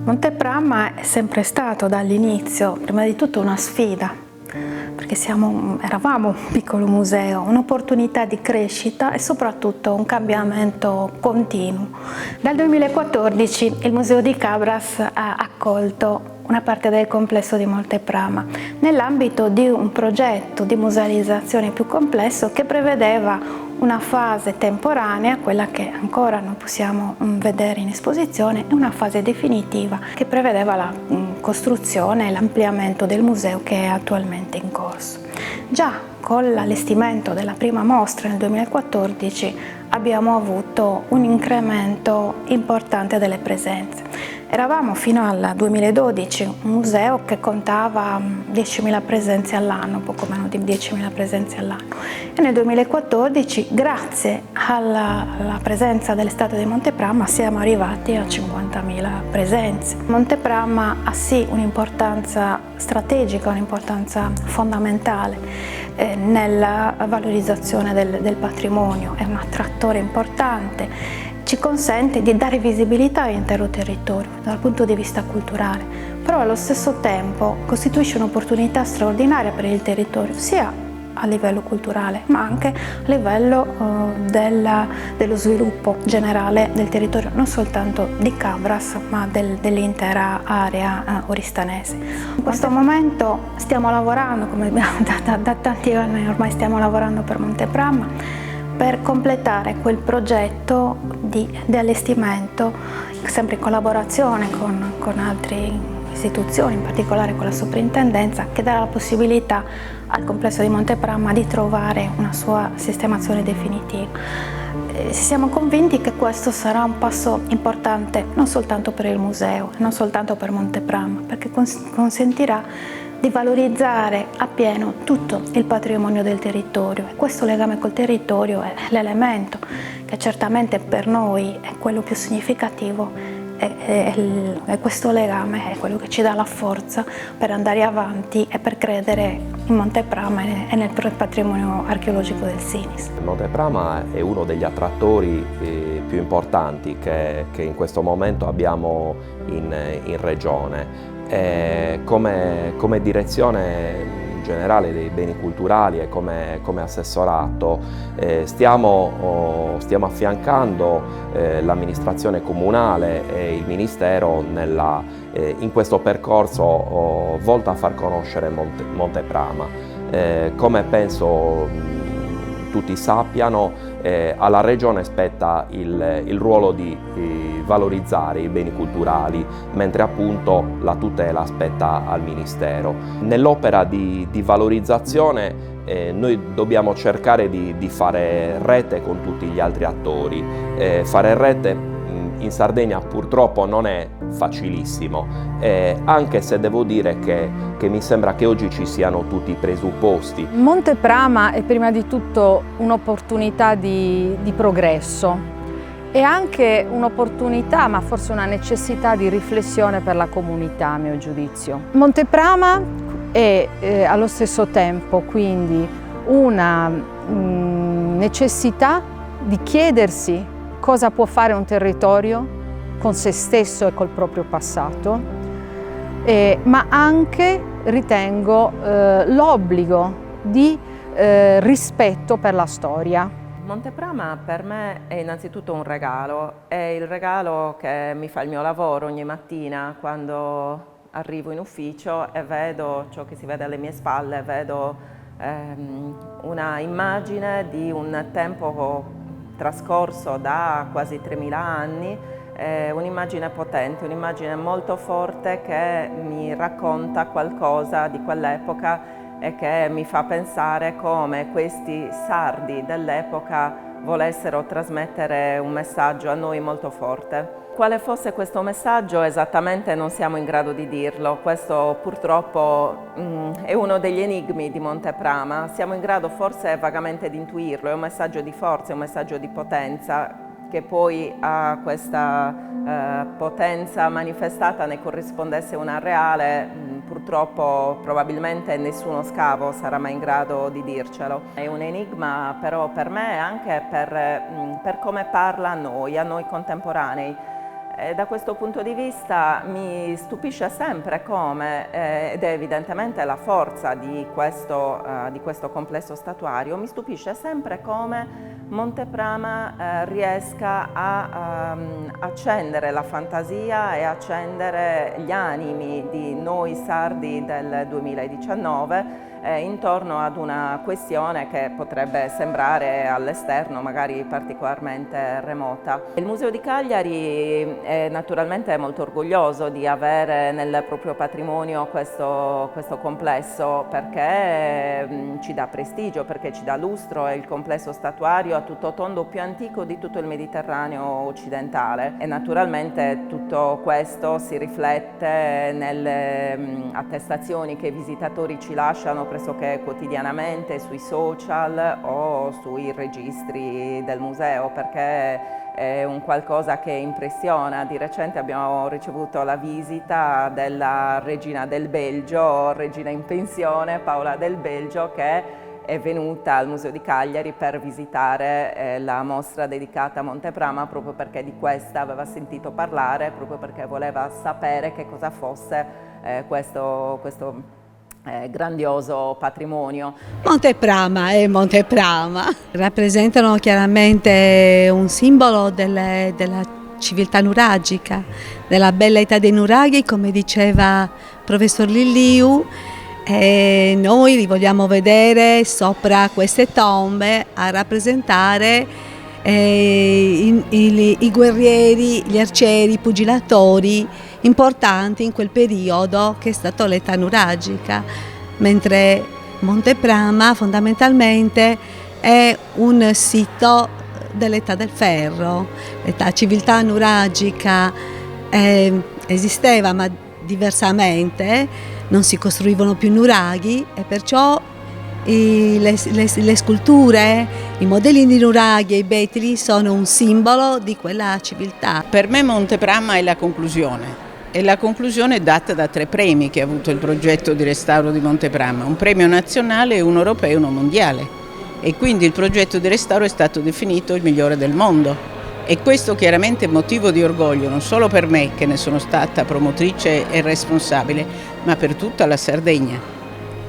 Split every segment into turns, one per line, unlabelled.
Montepramma è sempre stato dall'inizio, prima di tutto, una sfida, perché eravamo un piccolo museo, un'opportunità di crescita e soprattutto un cambiamento continuo. Dal 2014 il Museo di Cabras ha accolto una parte del complesso di Montepramma nell'ambito di un progetto di musealizzazione più complesso che prevedeva una fase temporanea, quella che ancora non possiamo vedere in esposizione, e una fase definitiva che prevedeva la costruzione e l'ampliamento del museo che è attualmente in corso. Già con l'allestimento della prima mostra nel 2014 abbiamo avuto un incremento importante delle presenze. Eravamo fino al 2012 un museo che contava 10.000 presenze all'anno, poco meno di 10.000 presenze all'anno, e nel 2014, grazie alla presenza dell'estate di Montepramma, siamo arrivati a 50.000 presenze. Montepramma ha sì un'importanza strategica, un'importanza fondamentale nella valorizzazione del patrimonio, è un attrattore importante, ci consente di dare visibilità all'intero territorio dal punto di vista culturale, però allo stesso tempo costituisce un'opportunità straordinaria per il territorio, sia a livello culturale ma anche a livello dello sviluppo generale del territorio, non soltanto di Cabras ma dell'intera area oristanese. In questo momento stiamo lavorando, come da tanti anni ormai stiamo lavorando per Montepramma, per completare quel progetto di allestimento, sempre in collaborazione con altre istituzioni, in particolare con la soprintendenza, che darà la possibilità al complesso di Montepramma di trovare una sua sistemazione definitiva. Siamo convinti che questo sarà un passo importante non soltanto per il museo, non soltanto per Montepramma, perché consentirà di valorizzare appieno tutto il patrimonio del territorio, e questo legame col territorio è l'elemento che certamente per noi è quello più significativo, e questo legame è quello che ci dà la forza per andare avanti e per credere in Montepramma e nel patrimonio archeologico del Sinis.
Montepramma è uno degli attrattori più importanti che in questo momento abbiamo in regione. Come direzione generale dei beni culturali e come assessorato stiamo affiancando l'amministrazione comunale e il Ministero in questo percorso volto a far conoscere Montepramma. Come penso tutti sappiano, alla Regione spetta il ruolo di valorizzare i beni culturali, mentre appunto la tutela spetta al Ministero. Nell'opera di valorizzazione noi dobbiamo cercare di fare rete con tutti gli altri attori. Fare rete in Sardegna purtroppo non è facilissimo, anche se devo dire che mi sembra che oggi ci siano tutti i presupposti.
Montepramma è prima di tutto un'opportunità di progresso e anche un'opportunità, ma forse una necessità di riflessione per la comunità, a mio giudizio. Montepramma è allo stesso tempo quindi una necessità di chiedersi cosa può fare un territorio con se stesso e col proprio passato, ma anche, ritengo, l'obbligo di rispetto per la storia.
Montepramma per me è innanzitutto un regalo, è il regalo che mi fa il mio lavoro ogni mattina quando arrivo in ufficio e vedo ciò che si vede alle mie spalle, vedo una immagine di un tempo trascorso da quasi 3.000 anni, un'immagine potente, un'immagine molto forte che mi racconta qualcosa di quell'epoca e che mi fa pensare come questi sardi dell'epoca volessero trasmettere un messaggio a noi molto forte. Quale fosse questo messaggio esattamente non siamo in grado di dirlo, questo purtroppo è uno degli enigmi di Montepramma, siamo in grado forse vagamente di intuirlo, è un messaggio di forza, è un messaggio di potenza, che poi a questa potenza manifestata ne corrispondesse una reale, purtroppo probabilmente nessuno scavo sarà mai in grado di dircelo. È un enigma però per me anche per come parla a noi contemporanei. E da questo punto di vista mi stupisce sempre come, ed è evidentemente la forza di questo complesso statuario, mi stupisce sempre come Monteprama riesca a accendere la fantasia e accendere gli animi di noi sardi del 2019 intorno ad una questione che potrebbe sembrare all'esterno magari particolarmente remota. Il Museo di Cagliari è naturalmente molto orgoglioso di avere nel proprio patrimonio questo complesso, perché ci dà prestigio, perché ci dà lustro. È il complesso statuario a tutto tondo più antico di tutto il Mediterraneo occidentale, e naturalmente tutto questo si riflette nelle attestazioni che i visitatori ci lasciano pressoché quotidianamente sui social o sui registri del museo, perché è un qualcosa che impressiona. Di recente abbiamo ricevuto la visita della regina del Belgio, regina in pensione, Paola del Belgio, che è venuta al Museo di Cagliari per visitare la mostra dedicata a Monteprama, proprio perché di questa aveva sentito parlare, proprio perché voleva sapere che cosa fosse questo grandioso patrimonio.
Monteprama e Monteprama rappresentano chiaramente un simbolo della civiltà nuragica, della bella età dei nuraghi, come diceva il professor Lilliu. E noi li vogliamo vedere sopra queste tombe a rappresentare i guerrieri, gli arcieri, i pugilatori importanti in quel periodo che è stato l'età nuragica, mentre Monteprama fondamentalmente è un sito dell'età del ferro. L'età civiltà nuragica esisteva, ma diversamente, non si costruivano più nuraghi, e perciò le sculture, i modelli di nuraghi e i betili sono un simbolo di quella civiltà.
Per me Monteprama è la conclusione. E la conclusione è data da 3 premi che ha avuto il progetto di restauro di Monteprama, un premio nazionale, uno europeo e uno mondiale. E quindi il progetto di restauro è stato definito il migliore del mondo. E questo chiaramente è motivo di orgoglio non solo per me, che ne sono stata promotrice e responsabile, ma per tutta la Sardegna.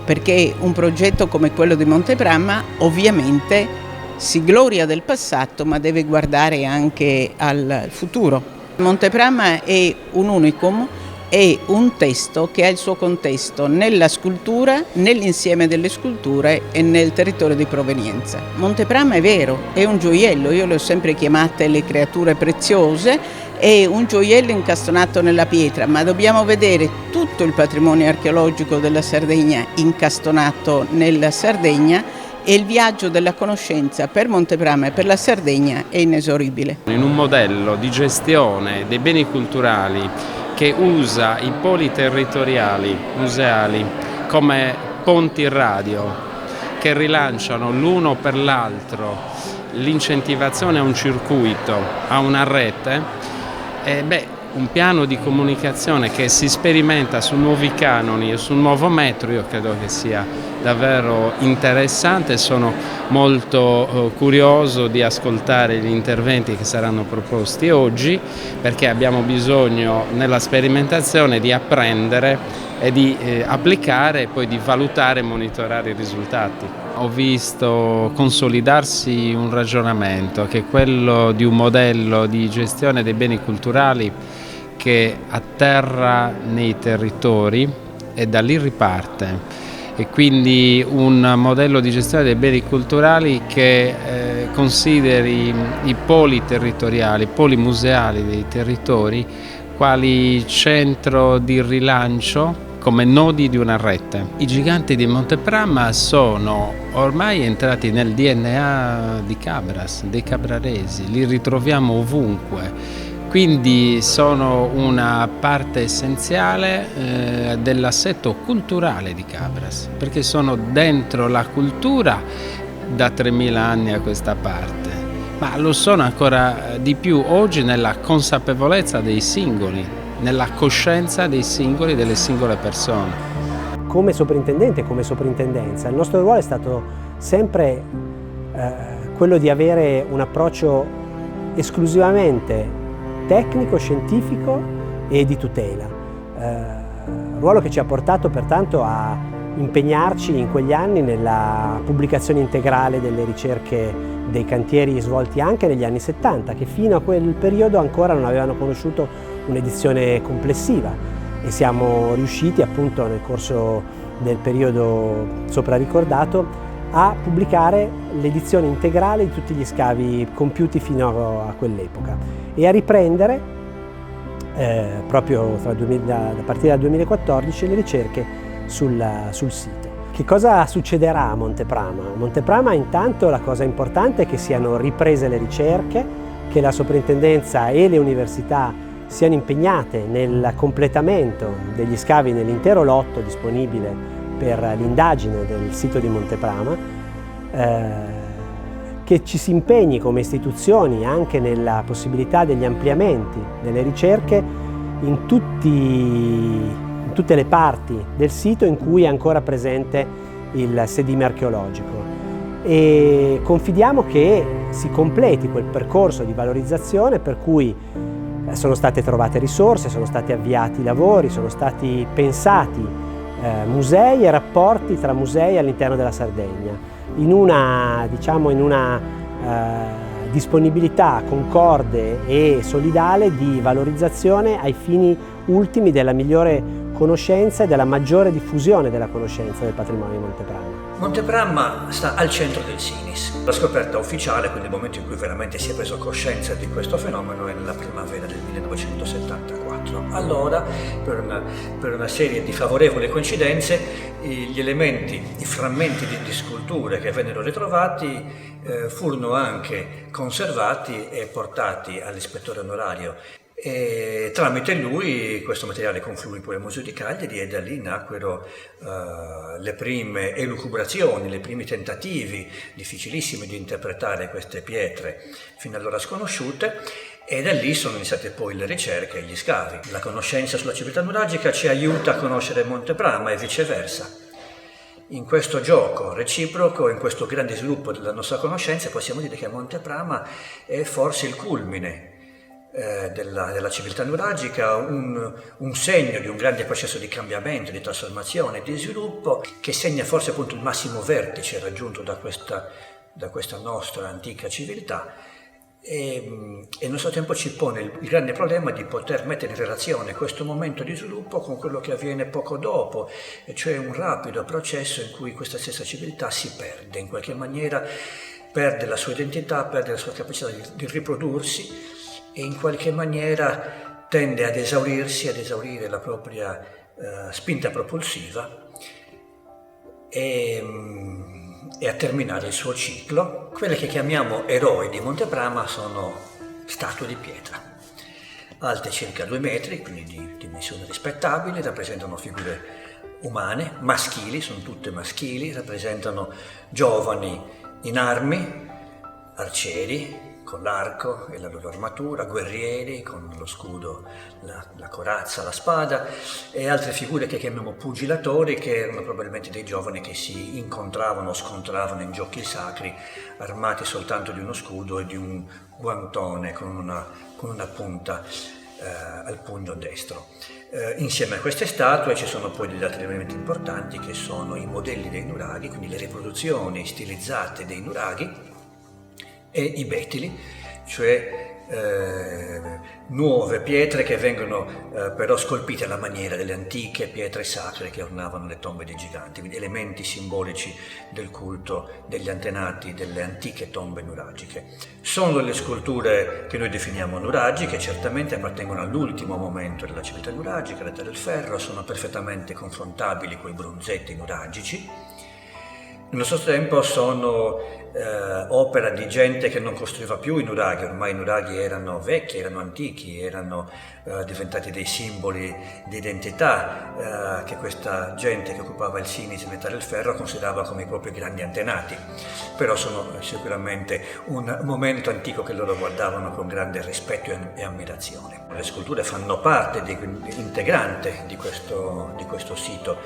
Perché un progetto come quello di Monteprama ovviamente si gloria del passato, ma deve guardare anche al futuro. Monteprama è un unicum, è un testo che ha il suo contesto nella scultura, nell'insieme delle sculture e nel territorio di provenienza. Monteprama è vero, è un gioiello, io le ho sempre chiamate le creature preziose, è un gioiello incastonato nella pietra, ma dobbiamo vedere tutto il patrimonio archeologico della Sardegna incastonato nella Sardegna, e il viaggio della conoscenza per Monteprama e per la Sardegna è inesorabile.
In un modello di gestione dei beni culturali che usa i poli territoriali museali come ponti radio che rilanciano l'uno per l'altro l'incentivazione a un circuito, a una rete, un piano di comunicazione che si sperimenta su nuovi canoni e su un nuovo metro, io credo che sia davvero interessante. Sono molto curioso di ascoltare gli interventi che saranno proposti oggi, perché abbiamo bisogno nella sperimentazione di apprendere e di applicare e poi di valutare e monitorare i risultati. Ho visto consolidarsi un ragionamento che è quello di un modello di gestione dei beni culturali che atterra nei territori e da lì riparte, e quindi un modello di gestione dei beni culturali che consideri i poli territoriali, i poli museali dei territori quali centro di rilancio, come nodi di una rete. I giganti di Monteprama sono ormai entrati nel DNA di Cabras, dei cabraresi, li ritroviamo ovunque. Quindi sono una parte essenziale dell'assetto culturale di Cabras, perché sono dentro la cultura da 3000 anni a questa parte, ma lo sono ancora di più oggi nella consapevolezza dei singoli, nella coscienza dei singoli, delle singole persone.
Come sovrintendente, come soprintendenza, il nostro ruolo è stato sempre quello di avere un approccio esclusivamente tecnico, scientifico e di tutela. Ruolo che ci ha portato pertanto a impegnarci in quegli anni nella pubblicazione integrale delle ricerche dei cantieri svolti anche negli anni 70, che fino a quel periodo ancora non avevano conosciuto un'edizione complessiva, e siamo riusciti appunto nel corso del periodo sopra ricordato a pubblicare l'edizione integrale di tutti gli scavi compiuti fino a quell'epoca e a riprendere proprio a partire dal 2014 le ricerche sul sito. Che cosa succederà a Monteprama? A Monteprama intanto la cosa importante è che siano riprese le ricerche, che la soprintendenza e le università siano impegnate nel completamento degli scavi nell'intero lotto disponibile per l'indagine del sito di Monteprama, che ci si impegni come istituzioni anche nella possibilità degli ampliamenti delle ricerche in tutte le parti del sito in cui è ancora presente il sedime archeologico, e confidiamo che si completi quel percorso di valorizzazione per cui sono state trovate risorse, sono stati avviati lavori, sono stati pensati musei e rapporti tra musei all'interno della Sardegna, in una disponibilità concorde e solidale di valorizzazione ai fini ultimi della migliore conoscenza e della maggiore diffusione della conoscenza del patrimonio di Monteprama.
Monteprama sta al centro del Sinis. La scoperta ufficiale, quindi il momento in cui veramente si è preso coscienza di questo fenomeno, è nella primavera del 1974. Allora, per una serie di favorevoli coincidenze, i frammenti di sculture che vennero ritrovati furono anche conservati e portati all'ispettore onorario. E tramite lui questo materiale confluì poi al Museo di Cagliari, e da lì nacquero le prime elucubrazioni, i primi tentativi difficilissimi di interpretare queste pietre fino allora sconosciute, e da lì sono iniziate poi le ricerche e gli scavi. La conoscenza sulla civiltà nuragica ci aiuta a conoscere Monteprama e viceversa. In questo gioco reciproco, in questo grande sviluppo della nostra conoscenza, possiamo dire che Monteprama è forse il culmine della civiltà nuragica, un segno di un grande processo di cambiamento, di trasformazione e di sviluppo, che segna forse appunto il massimo vertice raggiunto da questa nostra antica civiltà, e allo stesso tempo ci pone il grande problema di poter mettere in relazione questo momento di sviluppo con quello che avviene poco dopo, e cioè un rapido processo in cui questa stessa civiltà si perde, in qualche maniera perde la sua identità, perde la sua capacità di riprodursi, e in qualche maniera tende ad esaurirsi, ad esaurire la propria spinta propulsiva e a terminare il suo ciclo. Quelle che chiamiamo eroi di Monteprama sono statue di pietra, alte circa 2 metri, quindi di dimensioni rispettabili, rappresentano figure umane, maschili, sono tutte maschili, rappresentano giovani in armi, arcieri, con l'arco e la loro armatura, guerrieri con lo scudo, la corazza, la spada, e altre figure che chiamiamo pugilatori, che erano probabilmente dei giovani che si incontravano, scontravano in giochi sacri, armati soltanto di uno scudo e di un guantone con una punta al pugno destro. Insieme a queste statue ci sono poi degli altri elementi importanti, che sono i modelli dei nuraghi, quindi le riproduzioni stilizzate dei nuraghi, e i betili, cioè nuove pietre che vengono però scolpite alla maniera delle antiche pietre sacre che ornavano le tombe dei giganti, quindi elementi simbolici del culto degli antenati delle antiche tombe nuragiche. Sono le sculture che noi definiamo nuragiche, certamente appartengono all'ultimo momento della civiltà nuragica, l'età del ferro, sono perfettamente confrontabili con i bronzetti nuragici. Nello stesso tempo sono opera di gente che non costruiva più i nuraghi, ormai i nuraghi erano vecchi, erano antichi, erano diventati dei simboli di identità che questa gente che occupava il Sinis nell'età del ferro considerava come i propri grandi antenati, però sono sicuramente un momento antico che loro guardavano con grande rispetto e ammirazione. Le sculture fanno parte integrante di questo sito,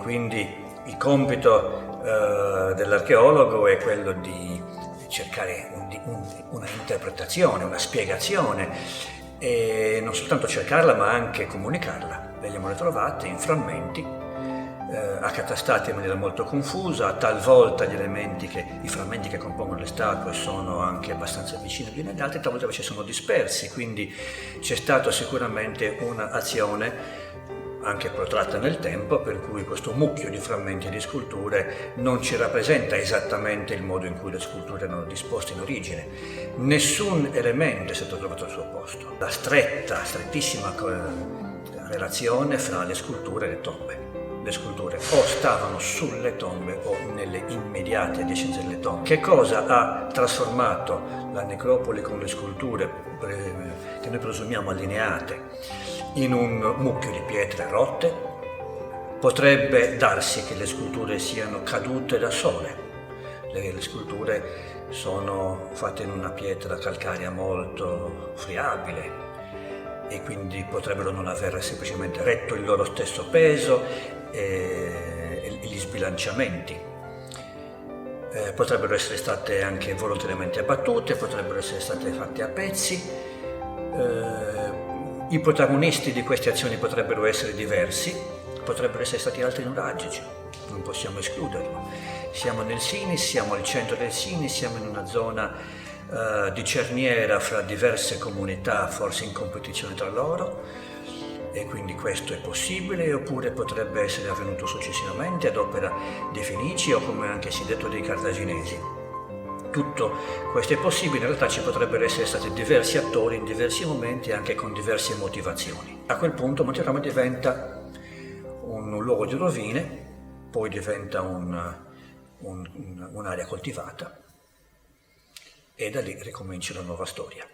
quindi il compito dell'archeologo è quello di cercare una interpretazione, una spiegazione, e non soltanto cercarla ma anche comunicarla. Le abbiamo ritrovate in frammenti, accatastati in maniera molto confusa, talvolta i frammenti che compongono le statue sono anche abbastanza vicini gli uni agli altri, talvolta invece sono dispersi, quindi c'è stata sicuramente un'azione anche protratta nel tempo, per cui questo mucchio di frammenti di sculture non ci rappresenta esattamente il modo in cui le sculture erano disposte in origine. Nessun elemento è stato trovato al suo posto. La strettissima relazione fra le sculture e le tombe. Le sculture o stavano sulle tombe o nelle immediate adiacenze delle tombe. Che cosa ha trasformato la necropoli con le sculture, che noi presumiamo allineate, in un mucchio di pietre rotte? Potrebbe darsi che le sculture siano cadute da sole. Le sculture sono fatte in una pietra calcarea molto friabile e quindi potrebbero non aver semplicemente retto il loro stesso peso e gli sbilanciamenti. Potrebbero essere state anche volontariamente abbattute, potrebbero essere state fatte a pezzi. I protagonisti di queste azioni potrebbero essere diversi, potrebbero essere stati altri nuragici, non possiamo escluderlo. Siamo nel Sinis, siamo al centro del Sinis, siamo in una zona di cerniera fra diverse comunità, forse in competizione tra loro, e quindi questo è possibile, oppure potrebbe essere avvenuto successivamente ad opera dei Fenici o, come anche si è detto, dei Cartaginesi. Tutto questo è possibile, in realtà ci potrebbero essere stati diversi attori in diversi momenti, anche con diverse motivazioni. A quel punto Monte Prama diventa un luogo di rovine, poi diventa un'area coltivata, e da lì ricomincia la nuova storia.